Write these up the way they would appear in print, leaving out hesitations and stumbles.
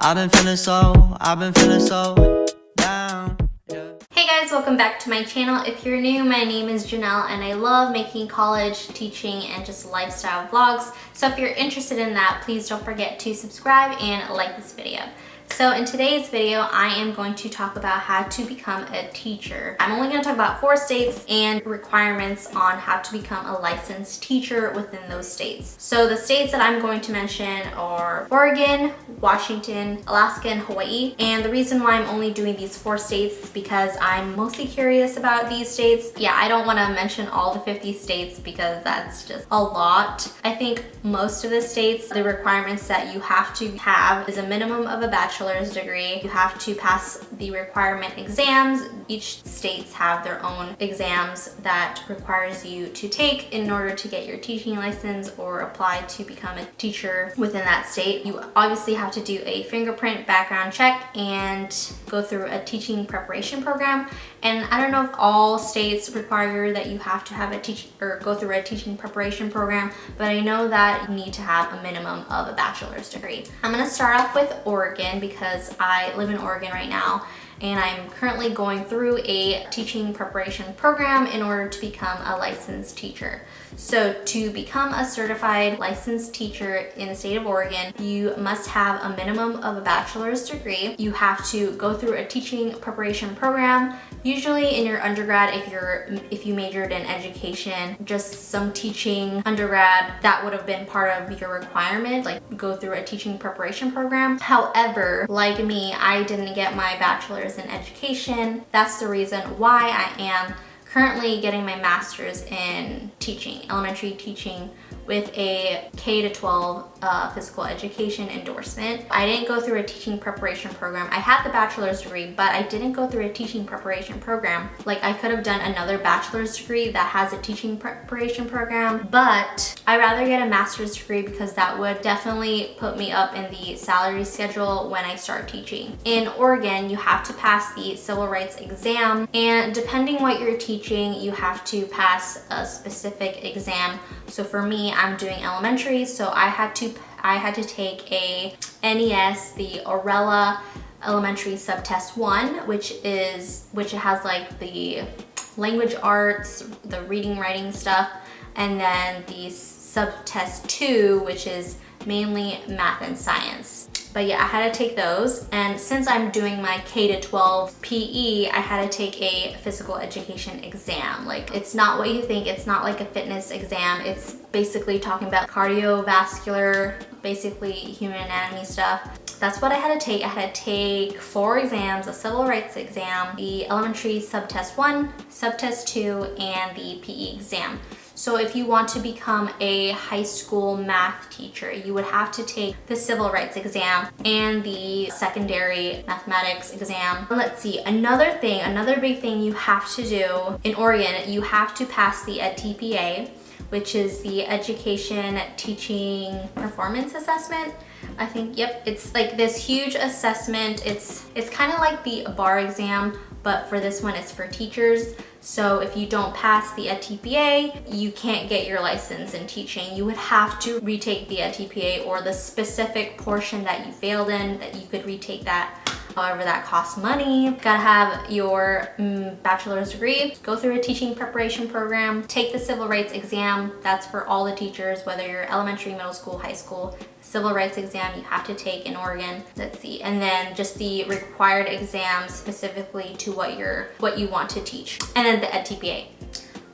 I've been feeling so down. Yeah. Hey guys, welcome back to my channel. If you're new, my name is Janelle and I love making college, teaching, and just lifestyle vlogs. So if you're interested in that, please don't forget to subscribe and like this video. So in today's video, I am going to talk about how to become a teacher. I'm only going to talk about 4 states and requirements on how to become a licensed teacher within those states. So the states that I'm going to mention are Oregon, Washington, Alaska, and Hawaii. And the reason why I'm only doing these 4 states is because I'm mostly curious about these states. Yeah, I don't want to mention all the 50 states because that's just a lot. I think most of the states, the requirements that you have to have is a minimum of a bachelor's degree. You have to pass the requirement exams. Each states have their own exams that requires you to take in order to get your teaching license or apply to become a teacher within that state. You obviously have to do a fingerprint background check and go through a teaching preparation program. And I don't know if all states require that you have to have a go through a teaching preparation program, but I know that you need to have a minimum of a bachelor's degree. I'm gonna start off with Oregon because I live in Oregon right now and I'm currently going through a teaching preparation program in order to become a licensed teacher. So to become a certified licensed teacher in the state of Oregon, you must have a minimum of a bachelor's degree. You have to go through a teaching preparation program. Usually in your undergrad, if you majored in education, just some teaching undergrad, that would have been part of your requirement, like go through a teaching preparation program. However, like me, I didn't get my bachelor's in education. That's the reason why I am currently getting my master's in teaching, elementary teaching, with a K-12 physical education endorsement. I didn't go through a teaching preparation program. I had the bachelor's degree, but I didn't go through a teaching preparation program. Like I could have done another bachelor's degree that has a teaching preparation program, but I'd rather get a master's degree because that would definitely put me up in the salary schedule when I start teaching. In Oregon, you have to pass the civil rights exam, and depending what you're teaching, you have to pass a specific exam. So for me, I'm doing elementary, so I had to take a NES, the Orella Elementary Subtest 1, which has like the language arts, the reading, writing stuff, and then the Subtest 2, which is mainly math and science. But yeah, I had to take those. And since I'm doing my K-12 PE, I had to take a physical education exam. Like, it's not what you think. It's not like a fitness exam. It's basically talking about cardiovascular, basically human anatomy stuff. That's what I had to take. I had to take 4 exams: a civil rights exam, the elementary subtest 1, subtest 2, and the PE exam. So if you want to become a high school math teacher, you would have to take the civil rights exam and the secondary mathematics exam. Let's see, another big thing you have to do in Oregon, you have to pass the EdTPA, which is the Education Teaching Performance Assessment. I think, yep, it's like this huge assessment. It's kind of like the bar exam, but for this one, it's for teachers. So if you don't pass the EdTPA, you can't get your license in teaching. You would have to retake the EdTPA or the specific portion that you failed in, that you could retake that. However, that costs money. You gotta have your bachelor's degree, go through a teaching preparation program, take the civil rights exam. That's for all the teachers, whether you're elementary, middle school, high school. Civil rights exam you have to take in Oregon. Let's see, and then just the required exams specifically to what you want to teach, and then the EdTPA.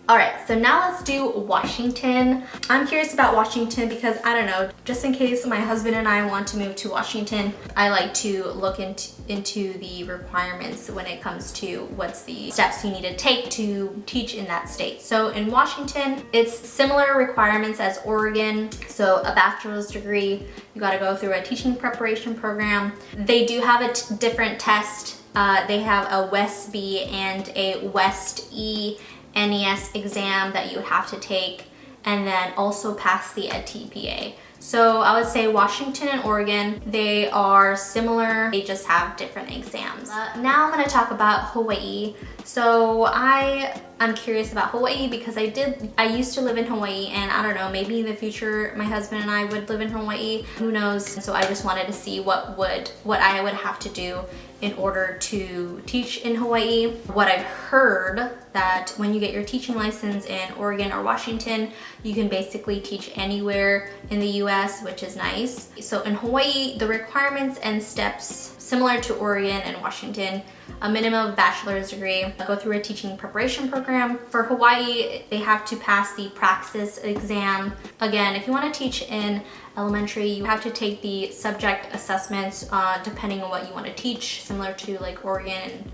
All right, so now let's do Washington. I'm curious about Washington because, I don't know, just in case my husband and I want to move to Washington, I like to look into the requirements when it comes to what's the steps you need to take to teach in that state. So in Washington, it's similar requirements as Oregon. So a bachelor's degree, you gotta go through a teaching preparation program. They do have a different test. They have a West B and a West E NES exam that you have to take, and then also pass the EdTPA. So I would say Washington and Oregon, they are similar, they just have different exams. Now I'm gonna talk about Hawaii. So I I'm curious about Hawaii because I used to live in Hawaii, and I don't know, maybe in the future my husband and I would live in Hawaii, who knows. So I just wanted to see what I would have to do in order to teach in Hawaii. What I've heard, that when you get your teaching license in Oregon or Washington, you can basically teach anywhere in the US, which is nice. So in Hawaii, the requirements and steps similar to Oregon and Washington: a minimum of bachelor's degree, go through a teaching preparation program. For Hawaii, they have to pass the praxis exam. Again, if you want to teach in elementary, you have to take the subject assessments depending on what you want to teach, similar to like Oregon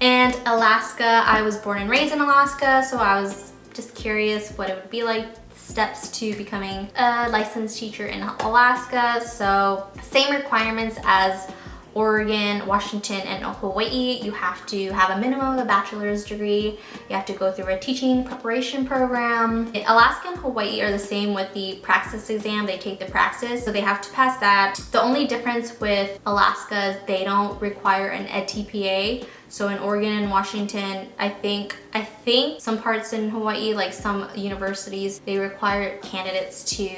and Alaska. I was born and raised in Alaska, so I was just curious what it would be like, steps to becoming a licensed teacher in Alaska. So same requirements as Oregon, Washington, and Hawaii. You have to have a minimum of a bachelor's degree. You have to go through a teaching preparation program. Alaska and Hawaii are the same with the praxis exam. They take the praxis, so they have to pass that. The only difference with Alaska is they don't require an EdTPA. So in Oregon and Washington, I think some parts in Hawaii, like some universities, they require candidates to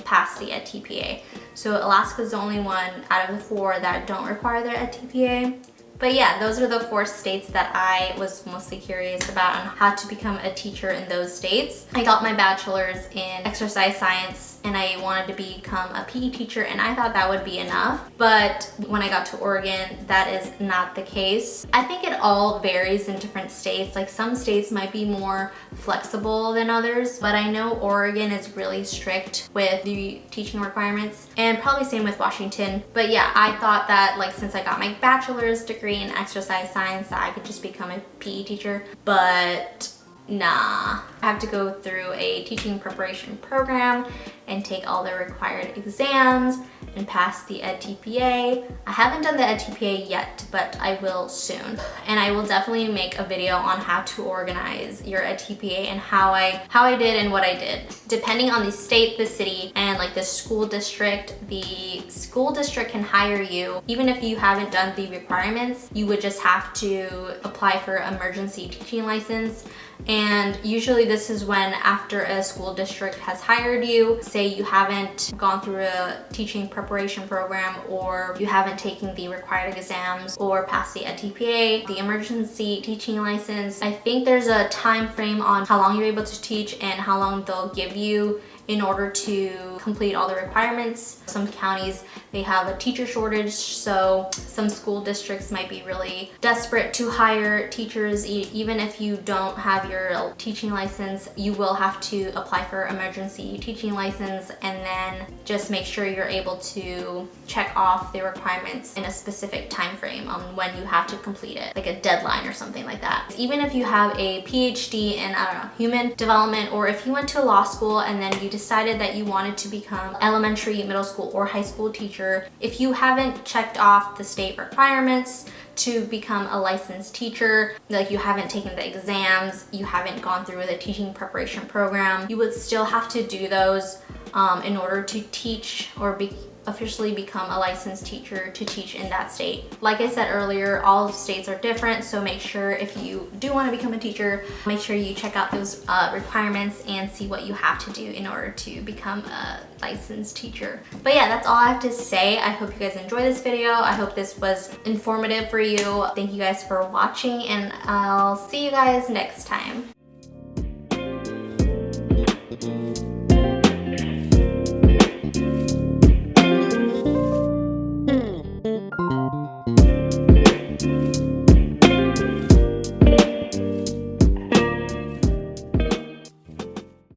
pass the EdTPA. So Alaska is the only one out of the 4 that don't require their EdTPA. But yeah, those are the 4 states that I was mostly curious about on how to become a teacher in those states. I got my bachelor's in exercise science and I wanted to become a PE teacher, and I thought that would be enough. But when I got to Oregon, that is not the case. I think it all varies in different states. Like some states might be more flexible than others, but I know Oregon is really strict with the teaching requirements, and probably same with Washington. But yeah, I thought that like since I got my bachelor's degree in exercise science that I could just become a PE teacher, but nah. I have to go through a teaching preparation program and take all the required exams and pass the EdTPA. I haven't done the EdTPA yet, but I will soon. And I will definitely make a video on how to organize your EdTPA and how I did and what I did. Depending on the state, the city, and like the school district can hire you. Even if you haven't done the requirements, you would just have to apply for emergency teaching license. And usually this is when, after a school district has hired you, say you haven't gone through a teaching preparation program, or you haven't taken the required exams or passed the EdTPA, the emergency teaching license, I think there's a time frame on how long you're able to teach and how long they'll give you in order to complete all the requirements. Some counties, they have a teacher shortage, so some school districts might be really desperate to hire teachers. Even if you don't have your teaching license, you will have to apply for emergency teaching license, and then just make sure you're able to check off the requirements in a specific time frame on when you have to complete it, like a deadline or something like that. Even if you have a PhD in, I don't know, human development, or if you went to law school and then you decided that you wanted to become elementary, middle school, or high school teacher, if you haven't checked off the state requirements to become a licensed teacher, like you haven't taken the exams, you haven't gone through the teaching preparation program, you would still have to do those in order to teach or officially become a licensed teacher to teach in that state. Like I said earlier, all states are different, so make sure if you do want to become a teacher, make sure you check out those requirements and see what you have to do in order to become a licensed teacher. But yeah, that's all I have to say. I hope you guys enjoyed this video. I hope this was informative for you. Thank you guys for watching, and I'll see you guys next time.